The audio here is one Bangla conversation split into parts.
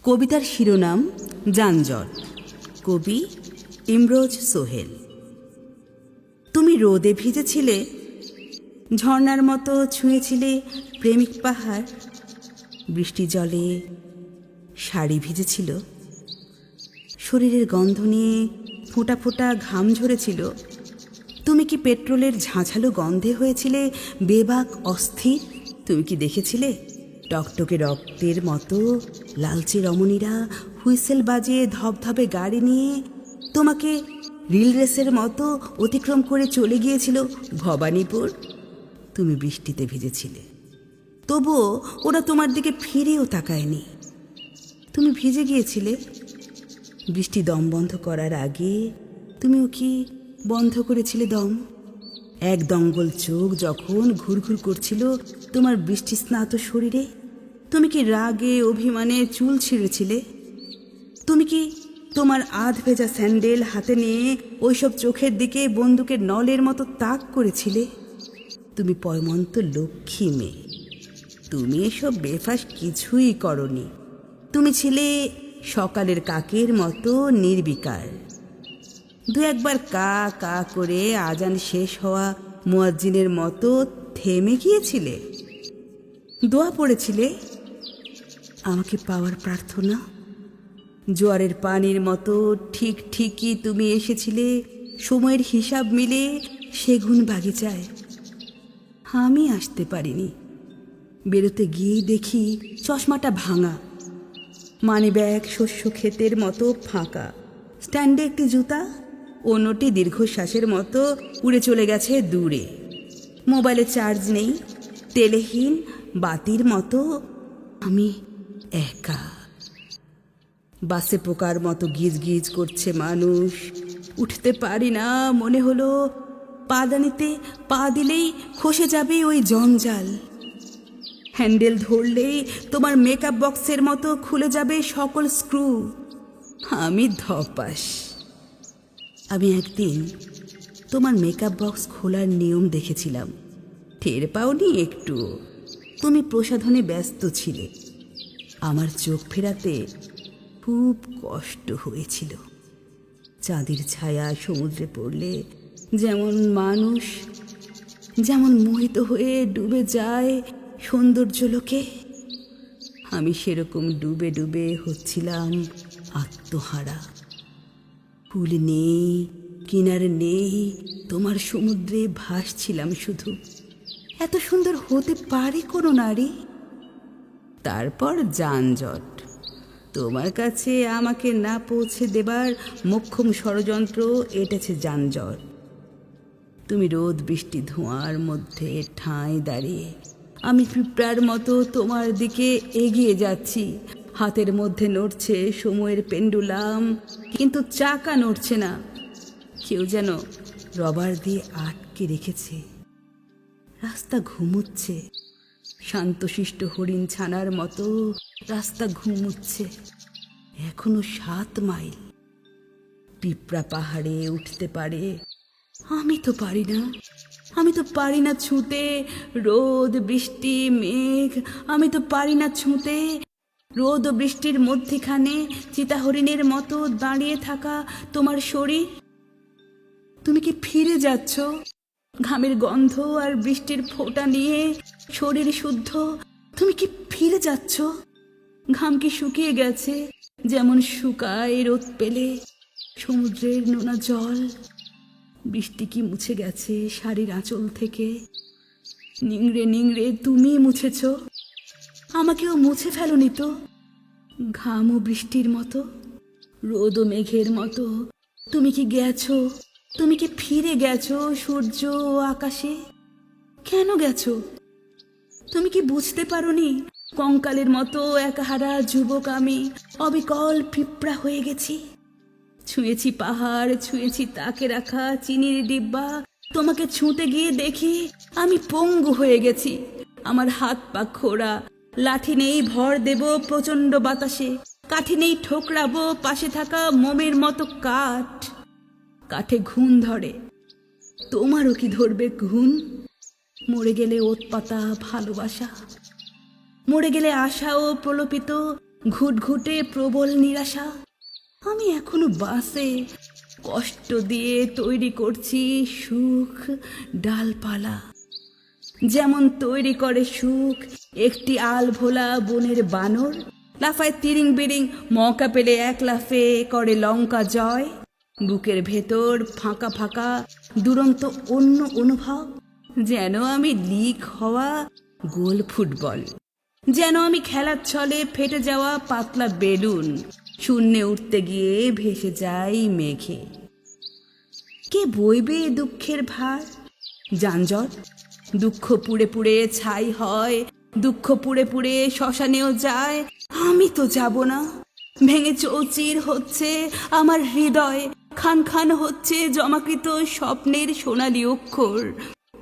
কবিতার শিরোনাম যানজট। কবি ইমরোজ সোহেল। তুমি রোদে ভিজেছিলে, ঝর্ণার মতো ছুঁয়েছিলে প্রেমিক পাহাড়। বৃষ্টি জলে শাড়ি ভিজেছিল, শরীরের গন্ধ নিয়ে ফোঁটা ফোঁটা ঘাম ঝরেছিল। তুমি কি পেট্রোলের ঝাঁঝালো গন্ধে হয়েছিলে বেবাক অস্থির? তুমি কি দেখেছিলে টকটকে রক্তের মতো লালচে রমণীরা হুইসেল বাজিয়ে ধবধবে গাড়ি নিয়ে তোমাকে রিল রেসের মতো অতিক্রম করে চলে গিয়েছিল ভবানীপুর? তুমি বৃষ্টিতে ভিজেছিলে, তবুও ওরা তোমার দিকে ফিরেও তাকায়নি। তুমি ভিজে গিয়েছিলে। বৃষ্টি দম বন্ধ করার আগে তুমিও কি বন্ধ করেছিলে দম? এক দঙ্গল চোখ যখন ঘুরঘুর করছিল তোমার বৃষ্টি স্নাত শরীরে, তুমি কি রাগে অভিমানে চুল ছিঁড়েছিলে? তুমি কি তোমার আধ ভেজা স্যান্ডেল হাতে নিয়ে ওইসব চোখের দিকে বন্দুকের নলের মতো তাক করেছিলে? তুমি পয়মন্ত লক্ষ্মী মেয়ে, তুমি এসব বেফাস কিছুই করনি। তুমি ছিলে সকালের কাকের মতো নির্বিকার। দু একবার কা কা করে আজান শেষ হওয়া মুয়াজ্জিনের মতো থেমে গিয়েছিলে। দোয়া পড়েছিলে আমাকে পাওয়ার প্রার্থনা। জোয়ারের পানির মতো ঠিক ঠিকই তুমি এসেছিলে সময়ের হিসাব মিলে সেগুন বাগিচায়। আমি আসতে পারিনি। বেরোতে গিয়েই দেখি চশমাটা ভাঙা, মানিব্যাগ শস্য ক্ষেতের মতো ফাঁকা, স্ট্যান্ডে একটি জুতা, অন্যটি দীর্ঘশ্বাসের মতো উড়ে চলে গেছে দূরে। মোবাইলে চার্জ নেই, তেলহীন বাতির মতো আমি একা। বাসে পোকার মতো গিজ গিজ করছে মানুষ। উঠতে পারি না, মনে হলো পাদানিতে পা দিলেই খসে যাবে ওই জঞ্জাল। হ্যান্ডেল ধরলেই তোমার মেকআপ বক্সের মতো খুলে যাবে সকল স্ক্রু। আমি ধপাস। আমি একদিন তোমার মেকআপ বক্স খোলার নিয়ম দেখেছিলাম, টের পাওনি একটু। তুমি প্রসাধনে ব্যস্ত ছিলে। আমার চোখ ফেরাতে খুব কষ্ট হয়েছিল। চাঁদের ছায়া সমুদ্রে পড়লে যেমন মানুষ যেমন মোহিত হয়ে ডুবে যায় সৌন্দর্য লোকে, আমি সেরকম ডুবে ডুবে হচ্ছিলাম আত্মহারা। ফুল নেই, কিনারে নেই, তোমার সমুদ্রে ভাসছিলাম শুধু। এত সুন্দর হতে পারে কোনো নারী? তারপর যানজট। তোমার কাছে আমাকে না পৌঁছে দেবার মোক্ষম ষড়যন্ত্র এঁটেছে যানজট। তুমি রোদ বৃষ্টি ধোঁয়ার মধ্যে ঠাঁই দাঁড়িয়ে, আমি পিঁপড়ার মতো তোমার দিকে এগিয়ে যাচ্ছি। হাতের মধ্যে নড়ছে সময়ের পেন্ডুলাম, কিন্তু চাকা নড়ছে না। কেউ যেন রবার দিয়ে আটকে রেখেছে। রাস্তা ঘুমুচ্ছে, শান্তশিষ্ট হরিণ ছানার মতো রাস্তা ঘুমুচ্ছে। এখনো 7 মাইল। পিঁপড়া পাহাড়ে উঠতে পারে, আমি তো পারি না। আমি তো পারি না ছুঁতে রোদ বৃষ্টি মেঘ। আমি তো পারি না ছুঁতে রোদ ও বৃষ্টির মধ্যিখানে চিতাহরিণের মতো দাঁড়িয়ে থাকা তোমার শরীর। তুমি কি ফিরে যাচ্ছ ঘামের গন্ধ আর বৃষ্টির ফোঁটা নিয়ে শরীর শুদ্ধ? তুমি কি ফিরে যাচ্ছ? ঘাম কি শুকিয়ে গেছে যেমন শুকায় রোদ পেলে সমুদ্রের নোনা জল? বৃষ্টি কি মুছে গেছে শাড়ির আঁচল থেকে? নিংড়ে নিংড়ে তুমি মুছেছ, আমাকেও মুছে ফেলোনি তো? ঘাম ও বৃষ্টির মতো, রোদ ও মেঘের মতো তুমি কি গেছো? তুমি কি ফিরে গেছো সূর্য ও আকাশে? কেন গেছো? তুমি কি বুঝতে পারোনি কঙ্কালের মতো একাহারা যুবক আমি অবিকল পিঁপড়া হয়ে গেছি? ছুঁয়েছি পাহাড়, ছুঁয়েছি তাকে রাখা চিনির ডিব্বা। তোমাকে ছুঁতে গিয়ে দেখি আমি পঙ্গু হয়ে গেছি। আমার হাত পা খোড়া, লাঠি নেই ভর দেব প্রচণ্ড বাতাসে, কাঠি নেই ঠোকরাবো পাশে থাকা মোমের মতো কাঠ। কাঠে ঘুণ ধরে, তোমারও কি ধরবে ঘুণ? মরে গেলে ওত পাতা ভালোবাসা, মরে গেলে আশা ও প্রলোপিত ঘুটঘুটে প্রবল নিরাশা। আমি এখনো বাসে কষ্ট দিয়ে তৈরি করছি সুখ ডালপালা, যেমন তৈরি করে সুখ একটি আলভোলা বনের বানর, লাফায় তিরিং বিরিং, মৌকা পেলে এক লাফে করে লঙ্কা জয়। বুকের ভেতর ফাঁকা ফাঁকা দুরন্ত অন্য অনুভব, যেন আমি লিক হওয়া গোল ফুটবল, যেন আমি খেলার ছলে ফেটে যাওয়া পাতলা বেলুন, শূন্যে উঠতে গিয়ে ভেসে যাই মেঘে। কে বইবে এ দুঃখের ভার? যানজট। দুঃখ পুড়ে পুড়ে ছাই হয়, দুঃখ পুড়ে পুড়ে শ্মশানেও যায়। আমি তো যাব না। ভেঙে চৌচির হচ্ছে আমার হৃদয়, খান খান হচ্ছে জমাকৃত স্বপ্নের সোনালি অক্ষর।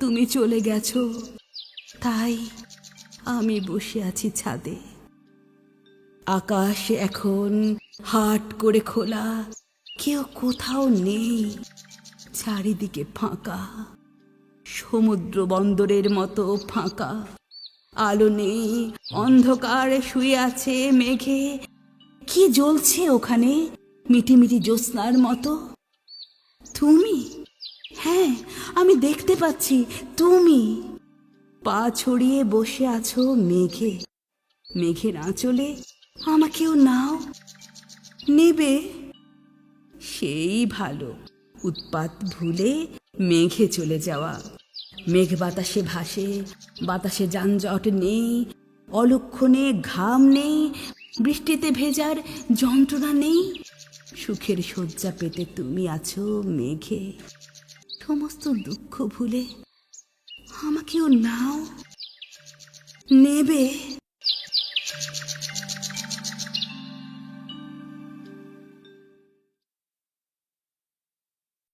তুমি চলে গেছো, তাই আমি বসে আছি ছাদে। আকাশ এখন হাট করে খোলা, কেউ কোথাও নেই, চারিদিকে ফাঁকা, সমুদ্র বন্দরের মতো ফাঁকা। আলো নেই, অন্ধকার শুয়ে আছে মেঘে। কি জ্বলছে ওখানে মিটিমিটি জ্যোৎস্নার মতো? তুমি? হ্যাঁ, আমি দেখতে পাচ্ছি তুমি পা ছড়িয়ে বসে আছো মেঘে। মেঘের আঁচলে আমাকেও নাও, নেবে? সেই ভালো, উৎপাত ভুলে মেঘে চলে যাওয়া। মেঘ বাতাসে ভাসে, বাতাসে যানজট নেই, অলক্ষণে ঘাম নেই, বৃষ্টিতে ভেজার যন্ত্রণা নেই। সুখের শয্যা পেতে তুমি আছো মেঘে। সমস্ত দুঃখ ভুলে আমাকেও নাও, নেবে?